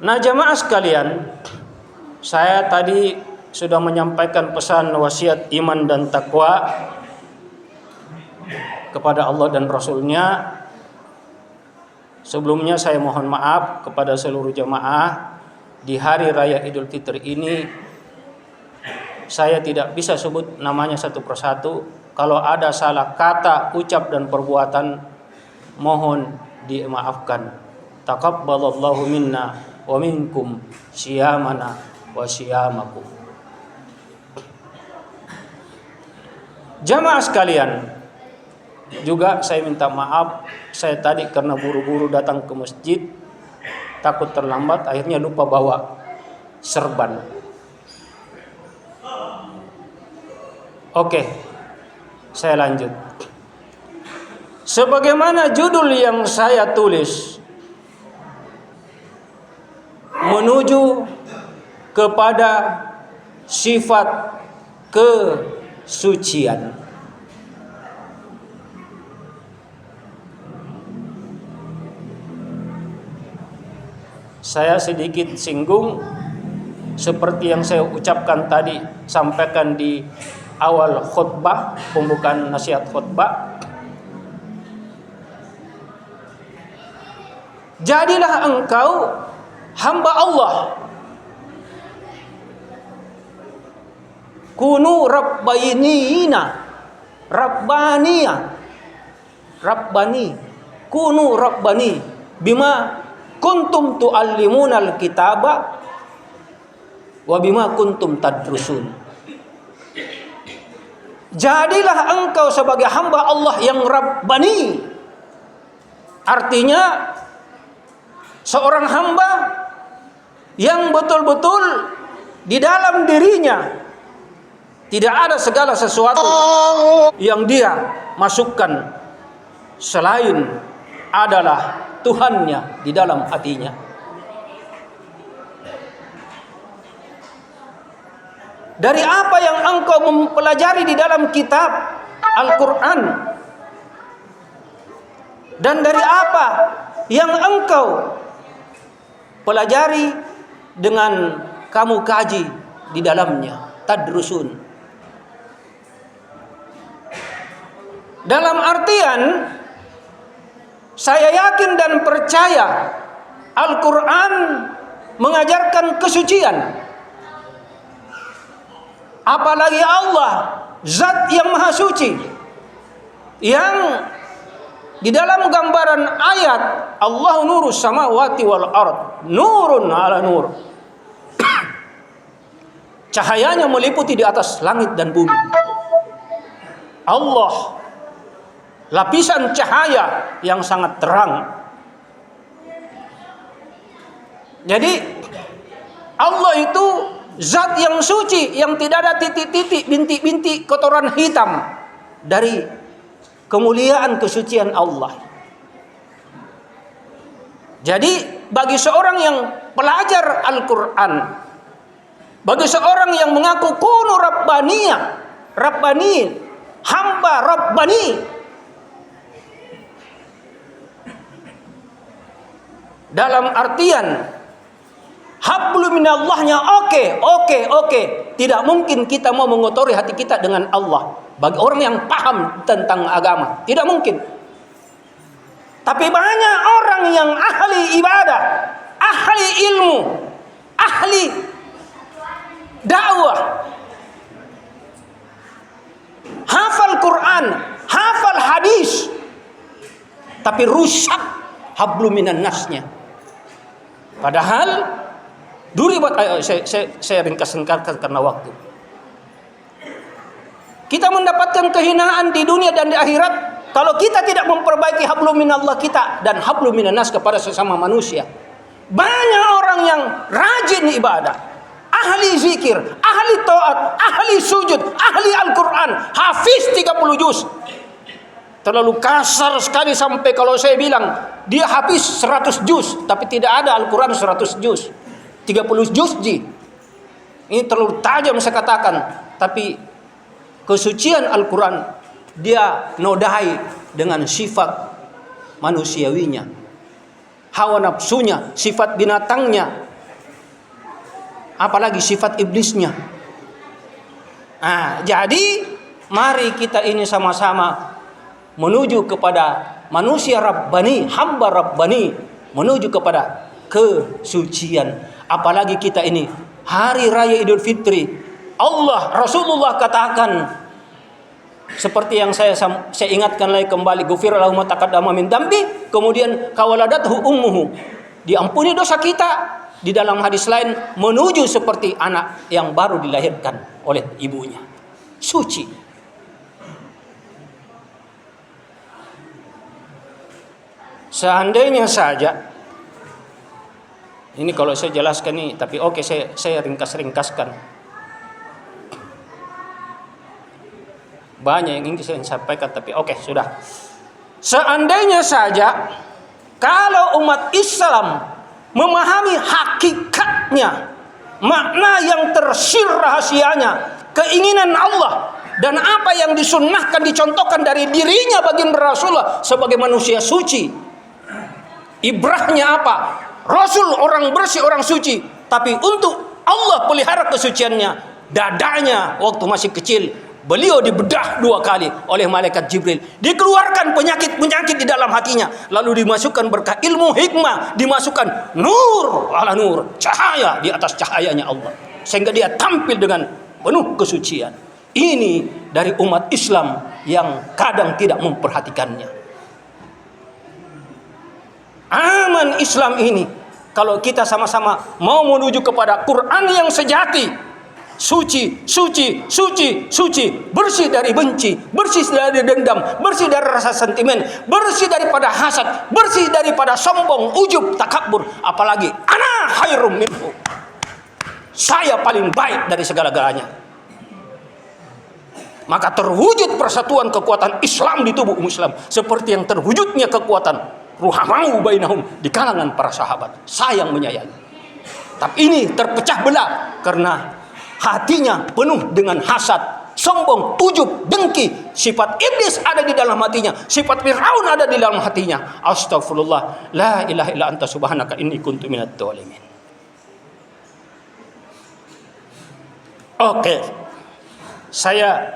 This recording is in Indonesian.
Nah, jamaah sekalian, saya tadi sudah menyampaikan pesan wasiat iman dan takwa kepada Allah dan Rasul-Nya. Sebelumnya saya mohon maaf kepada seluruh jamaah. Di hari raya Idul Fitri ini saya tidak bisa sebut namanya satu persatu. Kalau ada salah kata, ucap dan perbuatan, mohon dimaafkan. Taqabbalallahu minna wa minkum syiyamana wa syiyamakum. Jamaah sekalian, juga saya minta maaf, saya tadi karena buru-buru datang ke masjid, takut terlambat, akhirnya lupa bawa serban. Oke, saya lanjut. Sebagaimana judul yang saya tulis, menuju kepada sifat kesucian. Saya sedikit singgung seperti yang saya ucapkan tadi, sampaikan di awal khutbah, pembukaan nasihat khutbah. Jadilah engkau hamba Allah. Kunu rabbaniyina, rabbani, kunu rabbani bima kuntum tuallimuna alkitaba wa bima kuntum tadrusun. Jadilah engkau sebagai hamba Allah yang rabbani. Artinya seorang hamba yang betul-betul di dalam dirinya tidak ada segala sesuatu yang dia masukkan selain adalah Tuhannya di dalam hatinya. Dari apa yang engkau mempelajari di dalam kitab Al-Quran, dan dari apa yang engkau pelajari dengan kamu kaji di dalamnya, tadrusun. Dalam artian, saya yakin dan percaya Al-Quran mengajarkan kesucian. Apalagi Allah, zat yang maha suci, yang di dalam gambaran ayat Allah nurus samawati wal ard, nurun ala nur. Cahayanya meliputi di atas langit dan bumi. Allah, lapisan cahaya yang sangat terang. Jadi Allah itu zat yang suci, yang tidak ada titik-titik, bintik-bintik kotoran hitam dari kemuliaan kesucian Allah. Jadi bagi seorang yang pelajar Al-Quran, bagi seorang yang mengaku kunu rabbaniyah, rabbani, hamba rabbani, dalam artian hablu minallahnya oke. Tidak mungkin kita mau mengotori hati kita dengan Allah. Bagi orang yang paham tentang agama, tidak mungkin. Tapi banyak orang yang ahli ibadah, ahli ilmu, ahli dakwah, hafal Quran, hafal hadis, tapi rusak hablu minan nasnya. Padahal saya ringkas-ringkaskan karena waktu. Kita mendapatkan kehinaan di dunia dan di akhirat kalau kita tidak memperbaiki hablum minallah kita dan hablum minan nas kepada sesama manusia. Banyak orang yang rajin ibadah, ahli zikir, ahli taat, ahli sujud, ahli Al-Quran, hafiz 30 juz. Terlalu kasar sekali sampai kalau saya bilang dia hafiz 100 juz, tapi tidak ada Al-Quran 100 juz. 30 juz ji. Ini terlalu tajam saya katakan, tapi kesucian Al-Quran dia nodai dengan sifat manusiawinya, hawa nafsunya, sifat binatangnya, apalagi sifat iblisnya. Jadi mari kita ini sama-sama menuju kepada manusia Rabbani, hamba Rabbani, menuju kepada kesucian. Apalagi kita ini hari raya Idul Fitri, Rasulullah katakan seperti yang saya ingatkan lagi kembali, ghufira lahu ma taqaddama min dambi, kemudian kawaladathu ummuhu, diampuni dosa kita. Di dalam hadis lain menuju seperti anak yang baru dilahirkan oleh ibunya, suci. Seandainya saja, ini kalau saya jelaskan nih, tapi oke, saya ringkas-ringkaskan. Banyak yang ingin saya sampaikan, tapi oke, sudah. Seandainya saja kalau umat Islam memahami hakikatnya, makna yang tersier rahasianya, keinginan Allah, dan apa yang disunnahkan, dicontohkan dari dirinya baginda Rasulullah sebagai manusia suci. Ibrahnya apa? Rasul orang bersih, orang suci, tapi untuk Allah pelihara kesuciannya, dadanya waktu masih kecil beliau dibedah 2 kali oleh malaikat Jibril, dikeluarkan penyakit-penyakit di dalam hatinya, lalu dimasukkan berkah ilmu hikmah, dimasukkan nur ala nur, cahaya di atas cahayanya Allah, sehingga dia tampil dengan penuh kesucian. Ini dari umat Islam yang kadang tidak memperhatikannya. Aman Islam ini, kalau kita sama-sama mau menuju kepada Quran yang sejati, suci, suci, suci, suci, bersih dari benci, bersih dari dendam, bersih dari rasa sentimen, bersih daripada hasad, bersih daripada sombong, ujub, takabur, apalagi ana khairum minhu, saya paling baik dari segala-galanya. Maka terwujud persatuan kekuatan Islam di tubuh umat Islam, seperti yang terwujudnya kekuatan ruhamahu bainahum di kalangan para sahabat, sayang menyayangi. Tapi ini terpecah belah karena hatinya penuh dengan hasad, sombong, ujub, dengki. Sifat iblis ada di dalam hatinya, sifat Fir'aun ada di dalam hatinya. Astagfirullah, la ilaha illa anta subhanaka inni kuntu minadz dzalimin. Oke, saya